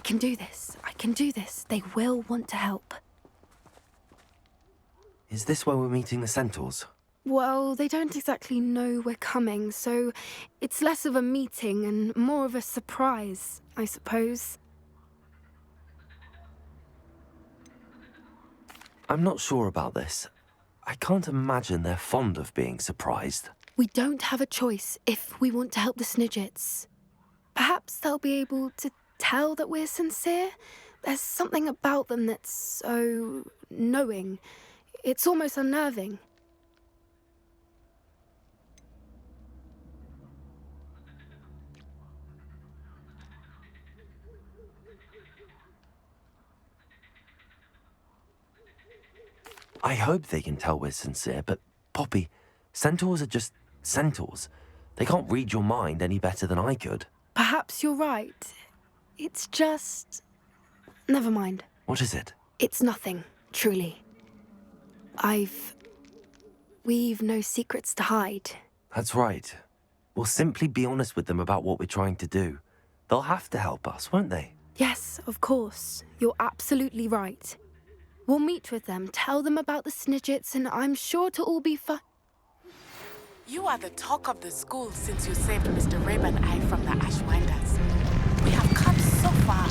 can do this. I can do this. They will want to help. Is this where we're meeting the Centaurs? Well, they don't exactly know we're coming, so it's less of a meeting and more of a surprise, I suppose. I'm not sure about this. I can't imagine they're fond of being surprised. We don't have a choice if we want to help the Snidgets. Perhaps they'll be able to tell that we're sincere. There's something about them that's so knowing. It's almost unnerving. I hope they can tell we're sincere, but Poppy, Centaurs are just Centaurs. They can't read your mind any better than I could. Perhaps you're right. It's just... Never mind. What is it? It's nothing, truly. We've no secrets to hide. That's right. We'll simply be honest with them about what we're trying to do. They'll have to help us, won't they? Yes, of course. You're absolutely right. We'll meet with them, tell them about the Snidgets, and I'm sure it'll all be fun. You are the talk of the school since you saved Mr. Rabe and I from the Ashwinders. We have come so far.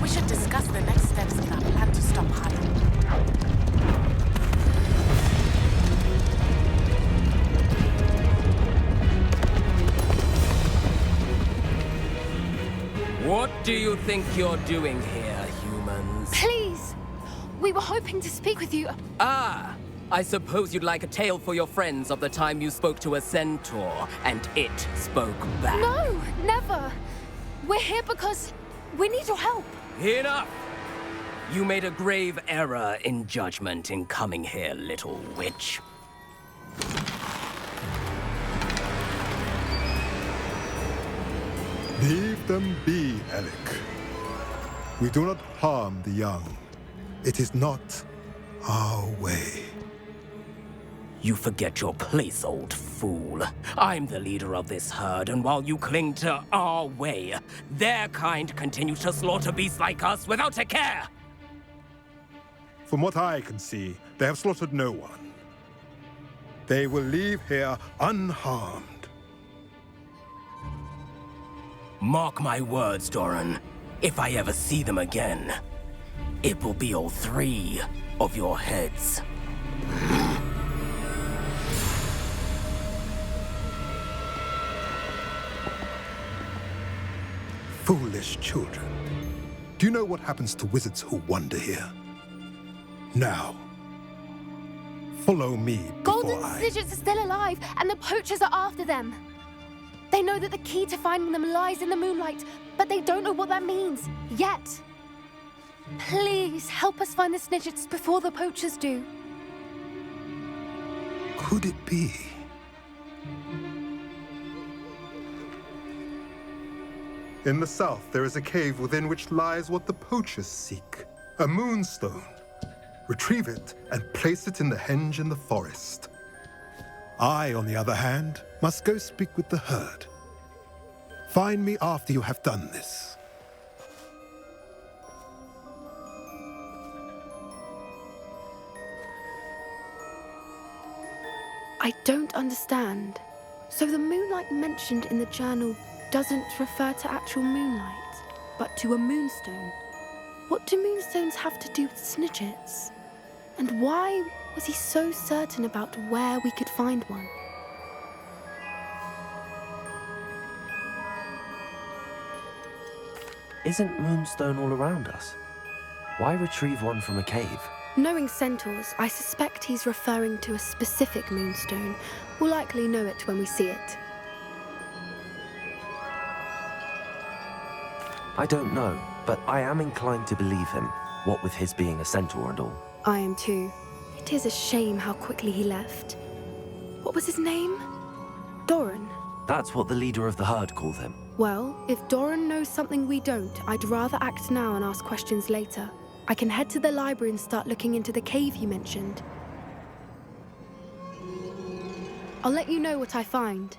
We should discuss the next steps in our plan to stop Harlem. What do you think you're doing here, humans? Please! We were hoping to speak with you. Ah! I suppose you'd like a tale for your friends of the time you spoke to a centaur, and it spoke back. No, never. We're here because we need your help. Enough! You made a grave error in judgment in coming here, little witch. Leave them be, Alec. We do not harm the young. It is not our way. You forget your place, old fool. I'm the leader of this herd, and while you cling to our way, their kind continue to slaughter beasts like us without a care! From what I can see, they have slaughtered no one. They will leave here unharmed. Mark my words, Doran. If I ever see them again, it will be all 3 of your heads. Foolish children. Do you know what happens to wizards who wander here? Now, follow me before Golden Snidgets are still alive, and the poachers are after them. They know that the key to finding them lies in the moonlight, but they don't know what that means, yet. Please, help us find the Snidgets before the poachers do. Could it be? In the south, there is a cave within which lies what the poachers seek. A moonstone. Retrieve it and place it in the henge in the forest. I, on the other hand, must go speak with the herd. Find me after you have done this. I don't understand. So the moonlight mentioned in the journal doesn't refer to actual moonlight, but to a moonstone. What do moonstones have to do with Snidgets? And why was he so certain about where we could find one? Isn't Moonstone all around us? Why retrieve one from a cave? Knowing Centaurs, I suspect he's referring to a specific moonstone. We'll likely know it when we see it. I don't know, but I am inclined to believe him, what with his being a centaur and all. I am too. It is a shame how quickly he left. What was his name? Doran. That's what the leader of the herd called him. Well, if Doran knows something we don't, I'd rather act now and ask questions later. I can head to the library and start looking into the cave you mentioned. I'll let you know what I find.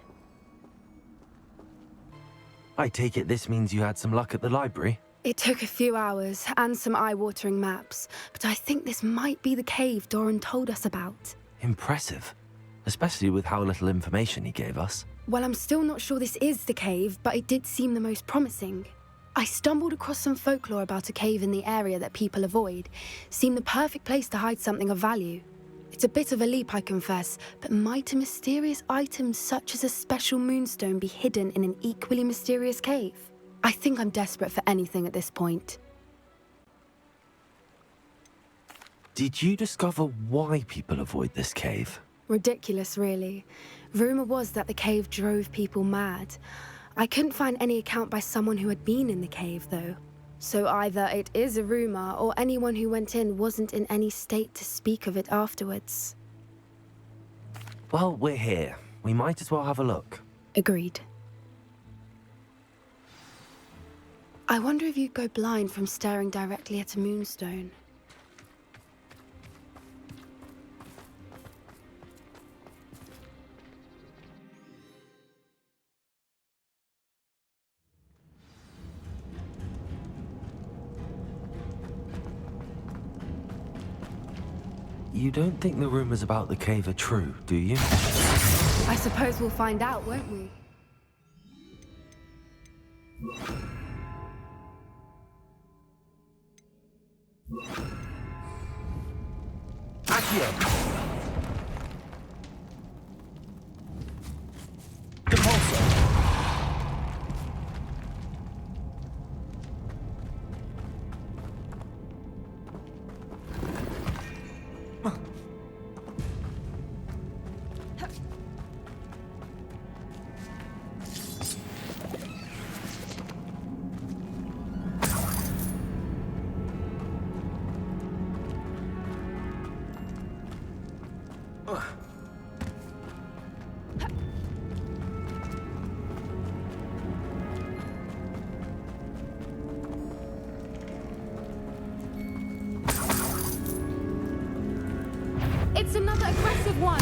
I take it this means you had some luck at the library? It took a few hours and some eye-watering maps, but I think this might be the cave Doran told us about. Impressive. Especially with how little information he gave us. Well, I'm still not sure this is the cave, but it did seem the most promising. I stumbled across some folklore about a cave in the area that people avoid. Seemed the perfect place to hide something of value. It's a bit of a leap, I confess, but might a mysterious item such as a special moonstone be hidden in an equally mysterious cave? I think I'm desperate for anything at this point. Did you discover why people avoid this cave? Ridiculous, really. Rumour was that the cave drove people mad. I couldn't find any account by someone who had been in the cave, though. So either it is a rumour, or anyone who went in wasn't in any state to speak of it afterwards. Well, we're here. We might as well have a look. Agreed. I wonder if you'd go blind from staring directly at a moonstone. You don't think the rumors about the cave are true, do you? I suppose we'll find out, won't we? Accio! Depulso! It's another aggressive one!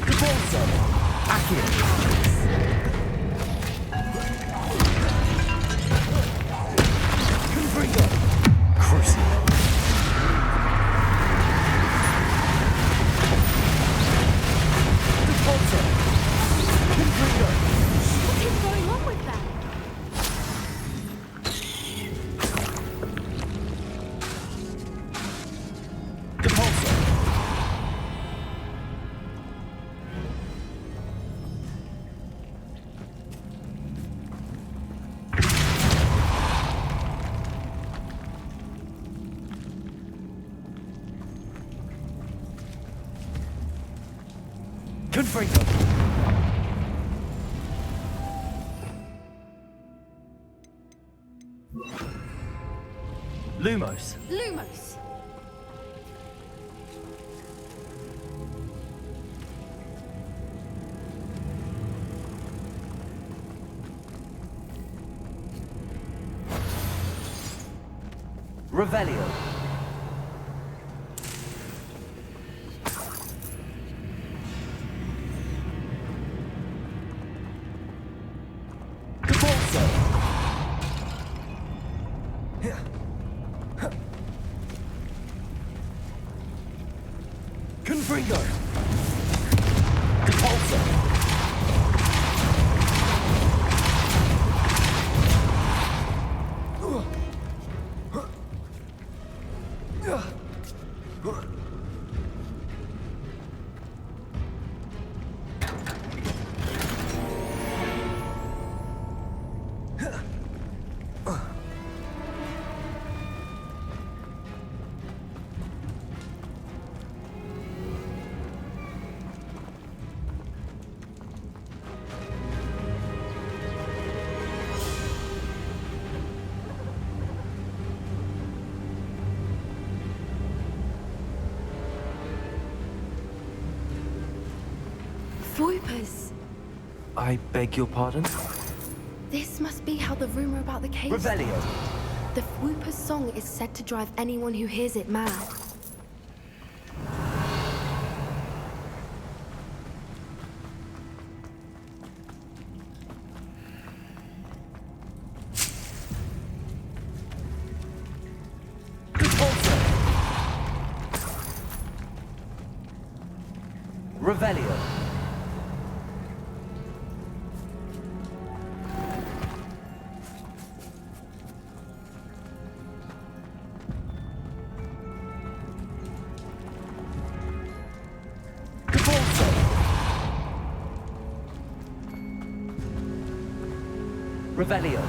Depulso! Accio! Confringo! Crucible! Depulso! Confringo! What is going on with them? Depulso! Confringo! Lumos! Lumos! Revelio! Depulso! Confringo! Depulso! Voipers! I beg your pardon? This must be how the rumour about the cave... Revelio! The Whooper's song is said to drive anyone who hears it mad. Revelio.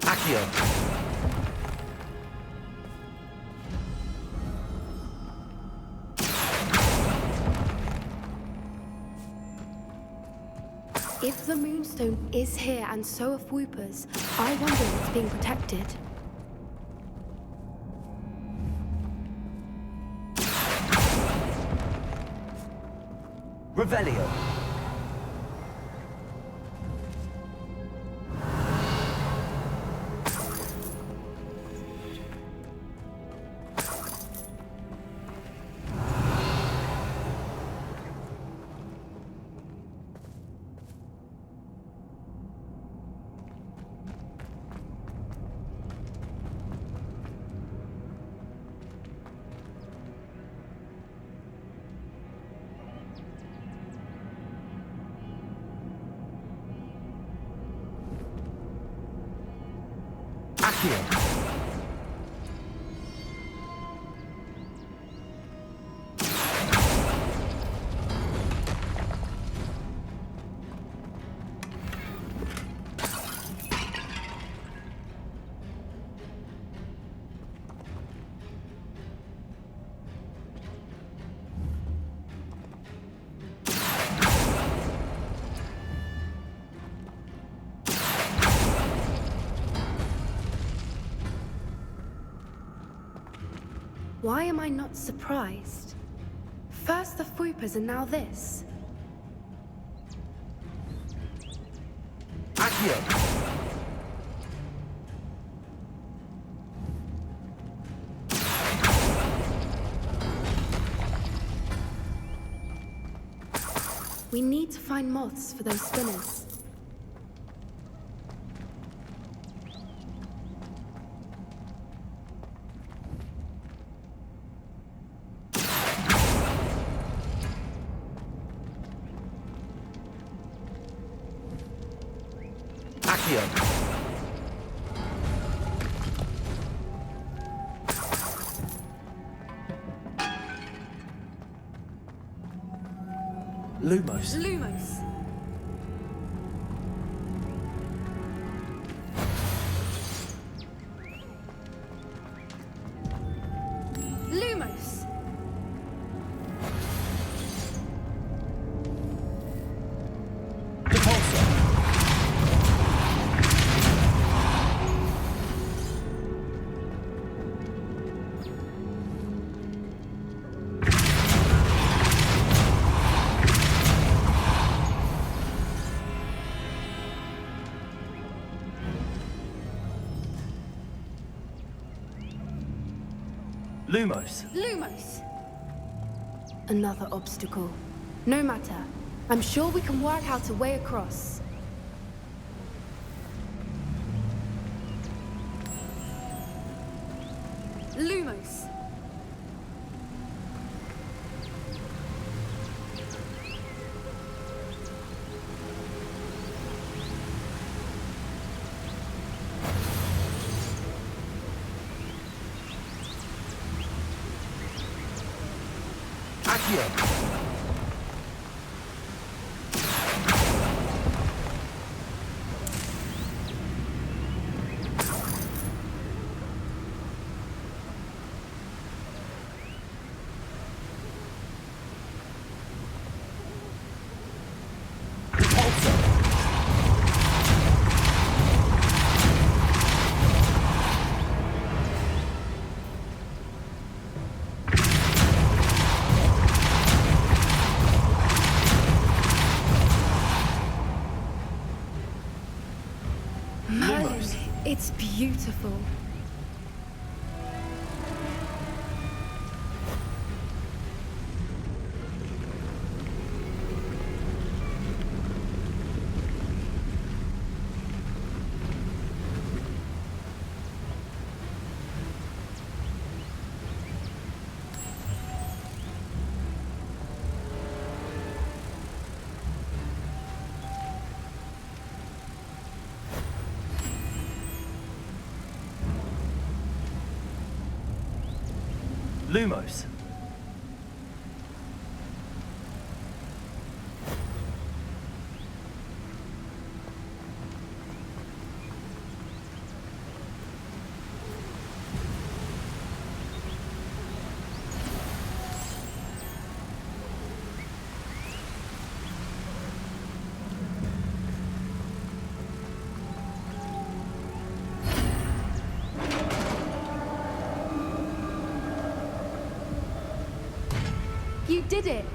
Accio. If the Moonstone is here and so are Whoopers, I wonder if it's being protected. Revelio. Accio. Why am I not surprised? First the Whoopers and now this. Accio. We need to find moths for those spinners. Accio. Lumos. Lumos! Lumos! Repulsor. Lumos. Lumos! Another obstacle. No matter. I'm sure we can work out a way across. Lumos! Accio. Repulsor. Merlin, it's beautiful. Lumos. You did it!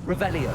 Revelio.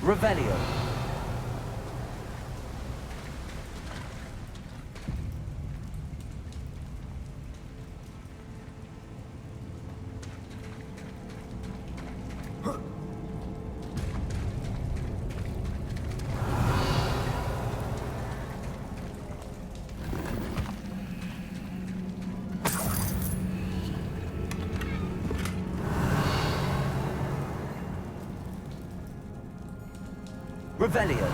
Revelio. Revelio.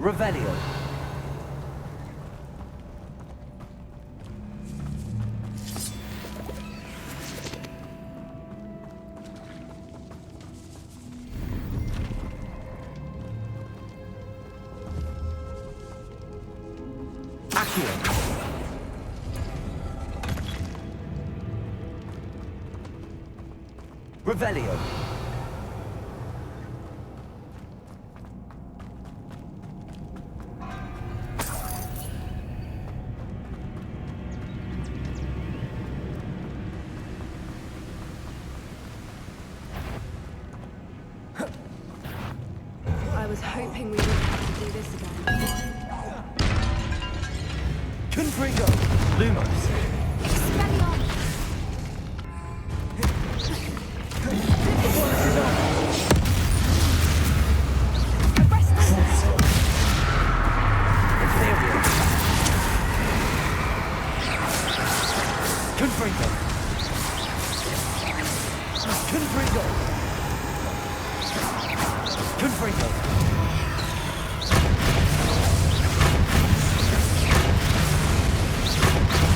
Revelio. Revelio. was hoping we wouldn't have to do this again. Confringo! Lumos! Expelliarmus! Confringo! Confringo! Confringo!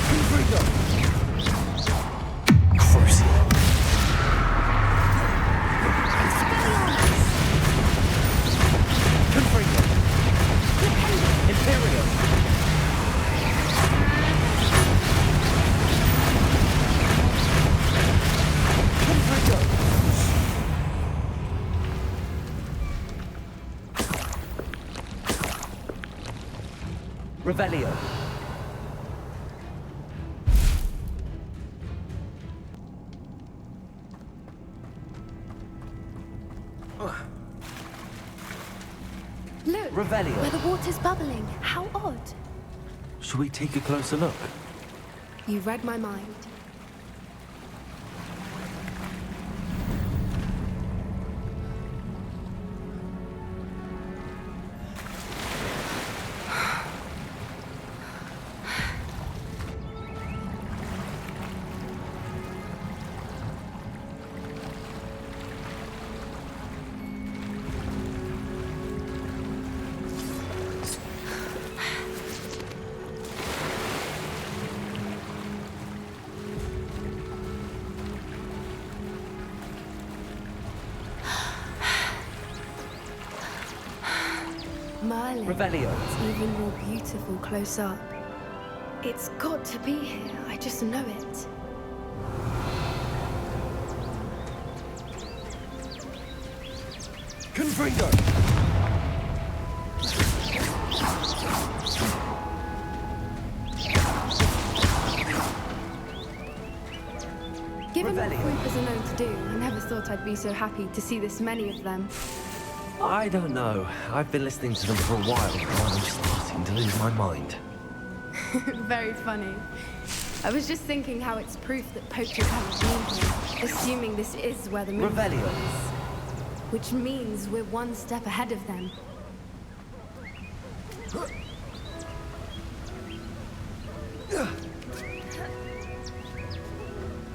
Confringo! Crucio! Confringo! Imperial! Confringo! Revelio. Look, Revelio. where the water's bubbling. How odd. Should we take a closer look? You read my mind. Merlin. Revelio. It's even more beautiful close up. It's got to be here. I just know it. Confringo! Given what Revelio. creepers are known to do, I never thought I'd be so happy to see this many of them. I don't know. I've been listening to them for a while, and I'm starting to lose my mind. Very funny. I was just thinking how it's proof that poachers haven't been here, assuming this is where the moon Revelio. is. Which means we're one step ahead of them.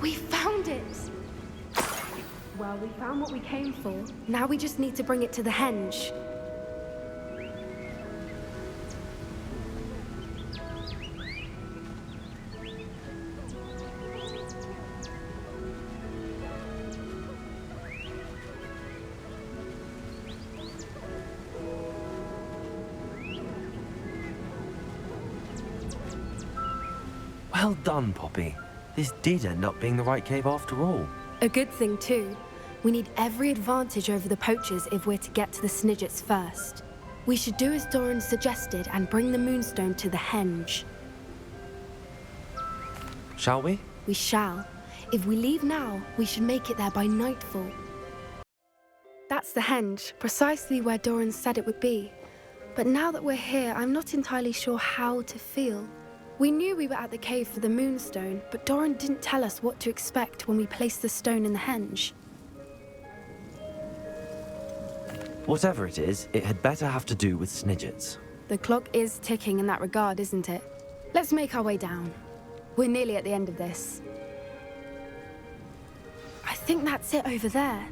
We found it! Well, we found what we came for. Now we just need to bring it to the henge. Well done, Poppy. This did end up being the right cave after all. A good thing, too. We need every advantage over the poachers if we're to get to the Snidgets first. We should do as Doran suggested and bring the Moonstone to the henge. Shall we? We shall. If we leave now, we should make it there by nightfall. That's the henge, precisely where Doran said it would be. But now that we're here, I'm not entirely sure how to feel. We knew we were at the cave for the Moonstone, but Doran didn't tell us what to expect when we placed the stone in the henge. Whatever it is, it had better have to do with Snidgets. The clock is ticking in that regard, isn't it? Let's make our way down. We're nearly at the end of this. I think that's it over there.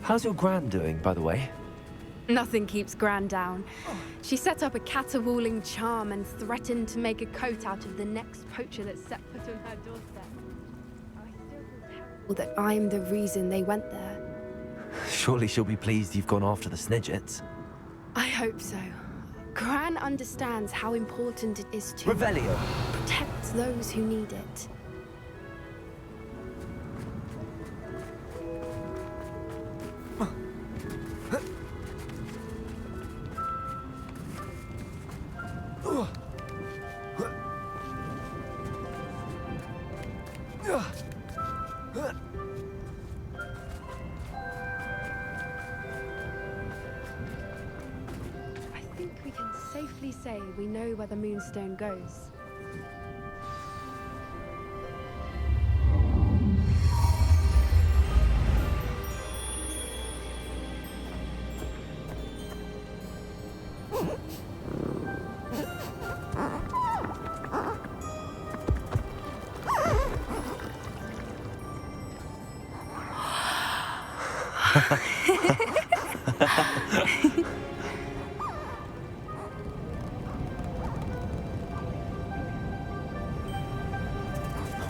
How's your gran doing, by the way? Nothing keeps Gran down. She set up a caterwauling charm and threatened to make a coat out of the next poacher that set foot on her doorstep. I still feel terrible that I'm the reason they went there. Surely she'll be pleased you've gone after the Snidgets. I hope so. Gran understands how important it is to Revelio. protect those who need it. safely say we know where the Moonstone goes.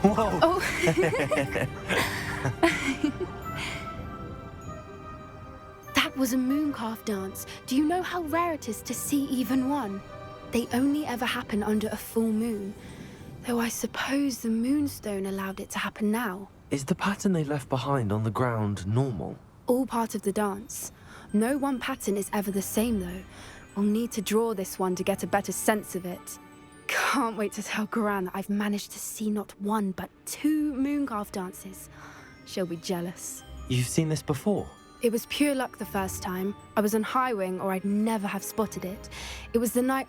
Whoa! Oh. That was a mooncalf dance. Do you know how rare it is to see even one? They only ever happen under a full moon. Though I suppose the Moonstone allowed it to happen now. Is the pattern they left behind on the ground normal? All part of the dance. No one pattern is ever the same though. We'll need to draw this one to get a better sense of it. Can't wait to tell Gran that I've managed to see not one but 2 mooncalf dances. She'll be jealous. You've seen this before? It was pure luck the first time. I was on Highwing or I'd never have spotted it. It was the night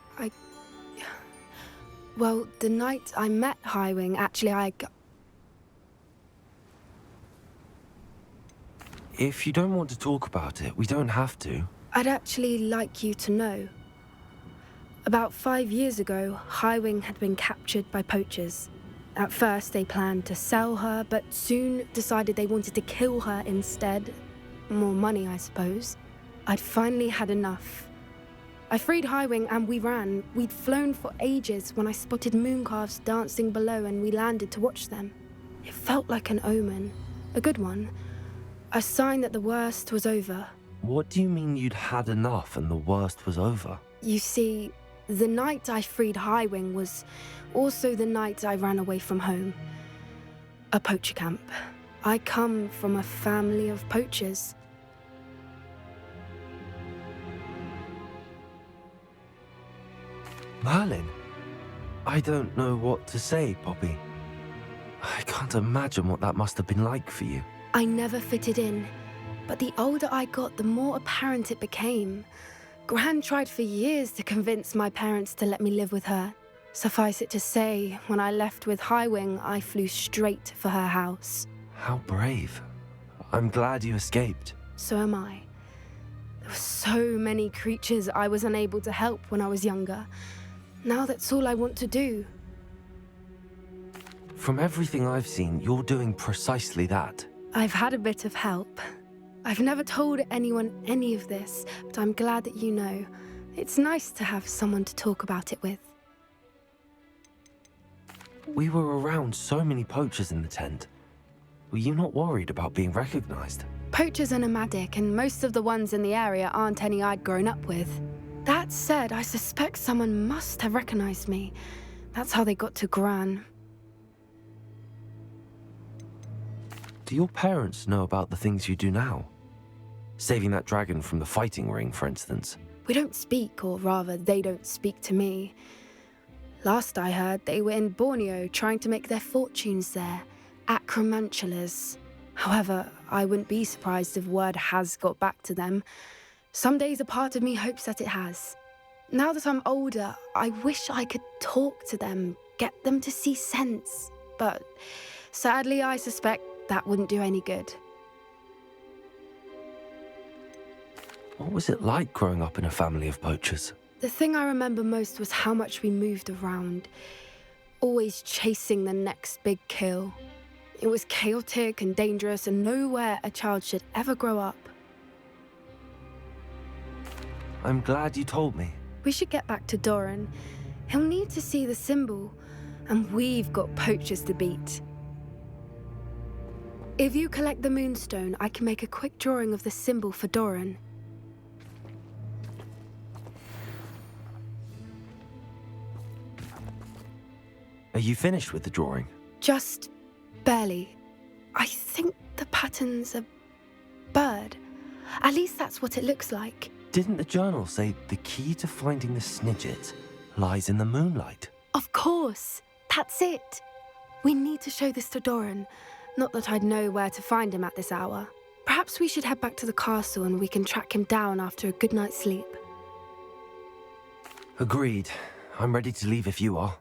Well, the night I met Highwing, actually If you don't want to talk about it, we don't have to. I'd actually like you to know. About 5 years ago, Highwing had been captured by poachers. At first, they planned to sell her, but soon decided they wanted to kill her instead. More money, I suppose. I'd finally had enough. I freed Highwing and we ran. We'd flown for ages when I spotted mooncalves dancing below and we landed to watch them. It felt like an omen. A good one. A sign that the worst was over. What do you mean you'd had enough and the worst was over? You see, the night I freed Highwing was also the night I ran away from home. A poacher camp. I come from a family of poachers. Merlin? I don't know what to say, Poppy. I can't imagine what that must have been like for you. I never fitted in, but the older I got, the more apparent it became. Gran tried for years to convince my parents to let me live with her. Suffice it to say, when I left with Highwing, I flew straight for her house. How brave. I'm glad you escaped. So am I. There were so many creatures I was unable to help when I was younger. Now that's all I want to do. From everything I've seen, you're doing precisely that. I've had a bit of help. I've never told anyone any of this, but I'm glad that you know. It's nice to have someone to talk about it with. We were around so many poachers in the tent. Were you not worried about being recognized? Poachers are nomadic, and most of the ones in the area aren't any I'd grown up with. That said, I suspect someone must have recognized me. That's how they got to Gran. Do your parents know about the things you do now? Saving that dragon from the fighting ring, for instance. We don't speak, or rather, they don't speak to me. Last I heard, they were in Borneo trying to make their fortunes there. Acromantulas. However, I wouldn't be surprised if word has got back to them. Some days a part of me hopes that it has. Now that I'm older, I wish I could talk to them, get them to see sense. But sadly, I suspect that wouldn't do any good. What was it like growing up in a family of poachers? The thing I remember most was how much we moved around, always chasing the next big kill. It was chaotic and dangerous and nowhere a child should ever grow up. I'm glad you told me. We should get back to Doran. He'll need to see the symbol, and we've got poachers to beat. If you collect the Moonstone, I can make a quick drawing of the symbol for Doran. Are you finished with the drawing? Just barely. I think the pattern's a bird. At least that's what it looks like. Didn't the journal say the key to finding the Snidget lies in the moonlight? Of course. That's it. We need to show this to Doran. Not that I'd know where to find him at this hour. Perhaps we should head back to the castle and we can track him down after a good night's sleep. Agreed. I'm ready to leave if you are.